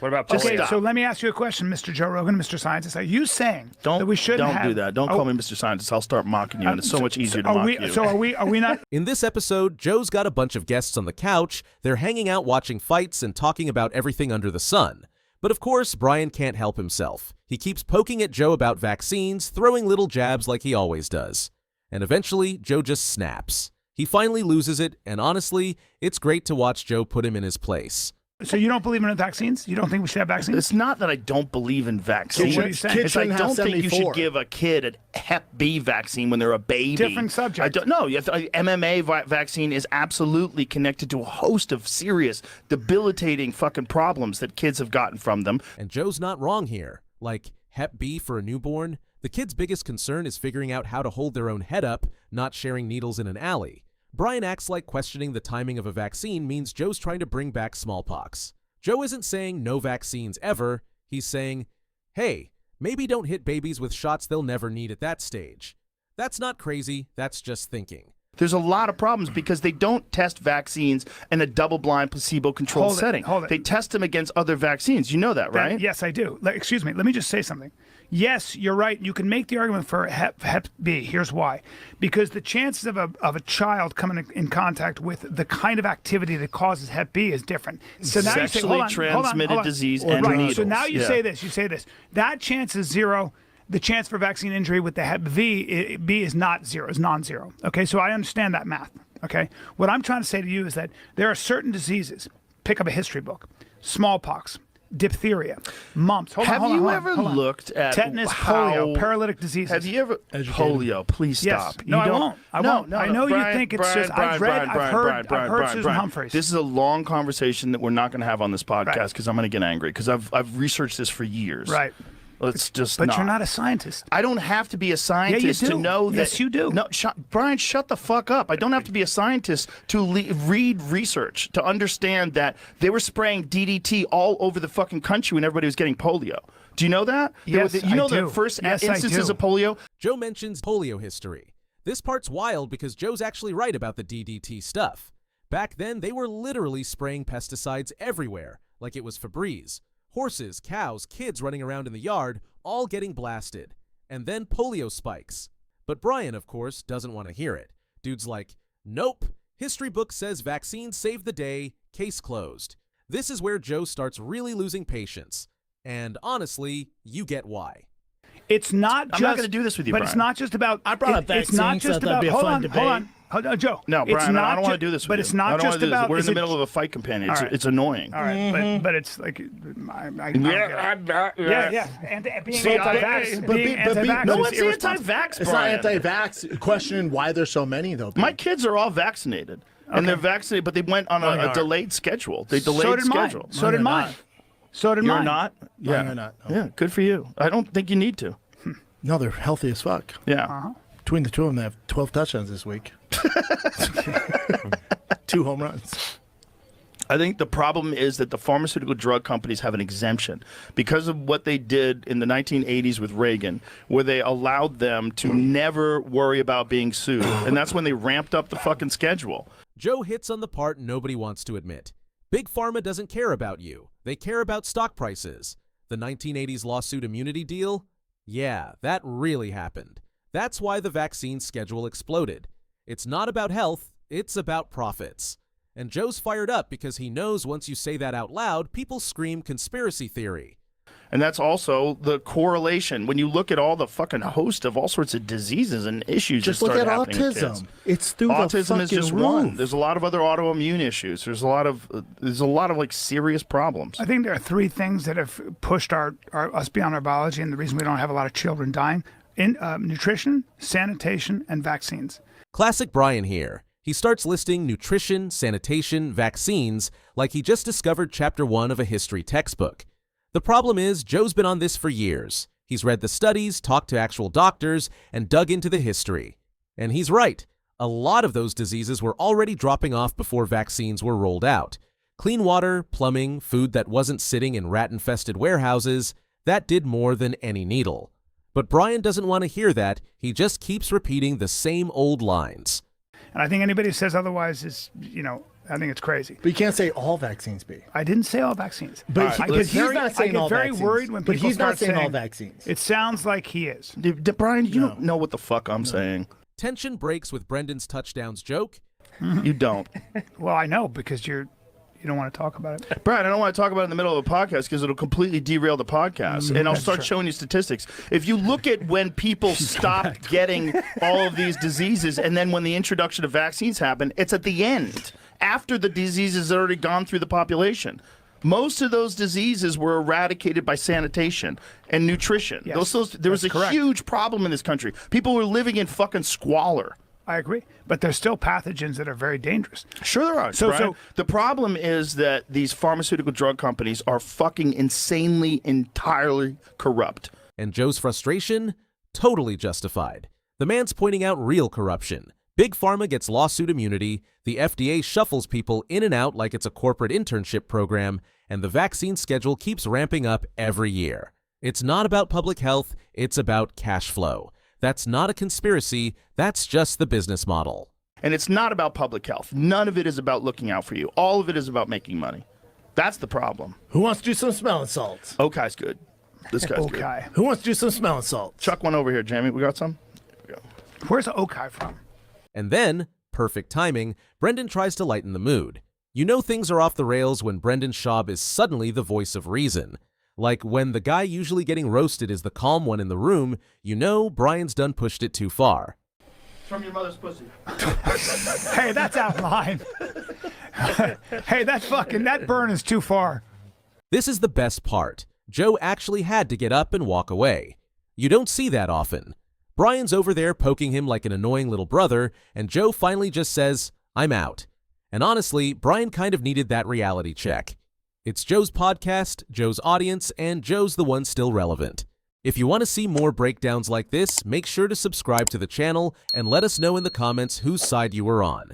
What about Just polio? stop. So let me ask you a question, Mr. Joe Rogan, Mr. Scientist. Are you saying that we shouldn't Don't do that. Don't call me Mr. Scientist. I'll start mocking you, and it's so much easier to mock you. So are we not? In this episode, Joe's got a bunch of guests on the couch. They're hanging out watching fights and talking about everything under the sun. But of course, Bryan can't help himself. He keeps poking at Joe about vaccines, throwing little jabs like he always does. And eventually, Joe just snaps. He finally loses it, and honestly, it's great to watch Joe put him in his place. So you don't believe in vaccines? You don't think we should have vaccines? It's not that I don't believe in vaccines. What are you saying? It's I don't think you should give a kid a Hep B vaccine when they're a baby. Different subject. I don't know. MMA vaccine is absolutely connected to a host of serious, debilitating fucking problems that kids have gotten from them. And Joe's not wrong here. Like Hep B for a newborn, the kid's biggest concern is figuring out how to hold their own head up, not sharing needles in an alley. Bryan acts like questioning the timing of a vaccine means Joe's trying to bring back smallpox. Joe isn't saying no vaccines ever. He's saying, hey, maybe don't hit babies with shots they'll never need at that stage. That's not crazy, that's just thinking. There's a lot of problems because they don't test vaccines in a double-blind, placebo-controlled setting. They test them against other vaccines. You know that, right? Yes, I do. Excuse me, let me just say something. Yes, you're right. You can make the argument for Hep B. Here's why. Because the chances of a child coming in contact with the kind of activity that causes Hep B is different. So now Sexually transmitted disease and needles. So now you say this. That chance is zero. The chance for vaccine injury with the Hep B is not zero, is non-zero. Okay, so I understand that math. Okay, what I'm trying to say to you is that there are certain diseases. Pick up a history book. Smallpox, diphtheria, mumps. Have you ever looked at tetanus, polio, paralytic diseases? Have you ever polio? Please stop. Yes. No, I won't. I won't. I know you think it's just. I've heard Susan Humphreys. This is a long conversation that we're not going to have on this podcast because I'm going to get angry because I've researched this for years. Right. Let's just. But you're not a scientist. I don't have to be a scientist to know that. Yes, you do. No, Bryan, shut the fuck up. I don't have to be a scientist to read research to understand that they were spraying DDT all over the fucking country when everybody was getting polio. Do you know that? Yes, you know I do. the first Yes, instances of polio? Joe mentions polio history. This part's wild because Joe's actually right about the DDT stuff. Back then, they were literally spraying pesticides everywhere, like it was Febreze. Horses, cows, kids running around in the yard, all getting blasted. And then polio spikes. But Bryan, of course, doesn't want to hear it. Dude's like, nope, history book says vaccines saved the day, case closed. This is where Joe starts really losing patience. And honestly, you get why. It's not just. I'm not going to do this with you, but Bryan. it's not just about. I brought up vaccines. It's not just about. Hold on. Joe. No, Bryan, I don't want to do this with you. But it's not just about. We're in the middle of a fight companion. It's annoying. All right, but it's like. Yeah. And being anti-vax. No one's anti-vax, It's not anti-vax. Questioning why there's so many, though. My kids are all vaccinated. And they're vaccinated, but they went on a delayed schedule. They delayed schedule. So did mine. So did mine. You're not? Yeah, you're not. No. Yeah, good for you. I don't think you need to. No, they're healthy as fuck. Yeah. Between the two of them, they have 12 touchdowns this week. 2 home runs. I think the problem is that the pharmaceutical drug companies have an exemption because of what they did in the 1980s with Reagan, where they allowed them to never worry about being sued. And that's when they ramped up the fucking schedule. Joe hits on the part nobody wants to admit. Big Pharma doesn't care about you. They care about stock prices. The 1980s lawsuit immunity deal? Yeah, that really happened. That's why the vaccine schedule exploded. It's not about health, it's about profits. And Joe's fired up because he knows once you say that out loud, people scream conspiracy theory. And that's also the correlation. When you look at all the fucking host of all sorts of diseases and issues just that look start at happening with autism. kids. It's through autism the fucking is just roof. one. There's a lot of other autoimmune issues. There's a lot of like serious problems. I think there are 3 things that have pushed us beyond our biology, and the reason we don't have a lot of children dying: nutrition, sanitation, and vaccines. Classic Bryan here. He starts listing nutrition, sanitation, vaccines like he just discovered chapter 1 of a history textbook. The problem is, Joe's been on this for years. He's read the studies, talked to actual doctors, and dug into the history. And he's right. A lot of those diseases were already dropping off before vaccines were rolled out. Clean water, plumbing, food that wasn't sitting in rat-infested warehouses, that did more than any needle. But Bryan doesn't want to hear that. He just keeps repeating the same old lines. And I think anybody who says otherwise is, I think it's crazy. But you can't say all vaccines be. I didn't say all vaccines. But I but get he's very, not saying I get all very vaccines. worried when but people he's not start saying all saying vaccines. It sounds like he is. Brian, you don't know what the fuck I'm saying. Tension breaks with Brendan's touchdowns joke, You don't. Well, I know because you don't want to talk about it. Brian, I don't want to talk about it in the middle of a podcast because it'll completely derail the podcast. And I'll start showing you statistics. If you look at when people stop getting all of these diseases and then when the introduction of vaccines happen, it's at the end, after the disease has already gone through the population. Most of those diseases were eradicated by sanitation and nutrition. Yes, There was a that's correct. huge problem in this country. People were living in fucking squalor. I agree. But there's still pathogens that are very dangerous. Sure there are. So- Brian. so- the problem is that these pharmaceutical drug companies are fucking insanely, entirely corrupt. and Joe's frustration? Totally justified. The man's pointing out real corruption. Big Pharma gets lawsuit immunity, the FDA shuffles people in and out like it's a corporate internship program, and the vaccine schedule keeps ramping up every year. It's not about public health, it's about cash flow. That's not a conspiracy, that's just the business model. And it's not about public health. None of it is about looking out for you. All of it is about making money. That's the problem. Who wants to do some smelling salts? Okai's good. This guy's good. Okai. Who wants to do some smelling salts? Chuck one over here, Jamie. We got some? There we go. Where's Okai from? And then, perfect timing, Brendan tries to lighten the mood. You know things are off the rails when Brendan Schaub is suddenly the voice of reason. Like when the guy usually getting roasted is the calm one in the room, you know Brian's done pushed it too far. From your mother's pussy. Hey, that's out of line. Hey, that burn is too far. This is the best part. Joe actually had to get up and walk away. You don't see that often. Brian's over there poking him like an annoying little brother, and Joe finally just says, "I'm out." And honestly, Brian kind of needed that reality check. It's Joe's podcast, Joe's audience, and Joe's the one still relevant. If you want to see more breakdowns like this, make sure to subscribe to the channel and let us know in the comments whose side you were on.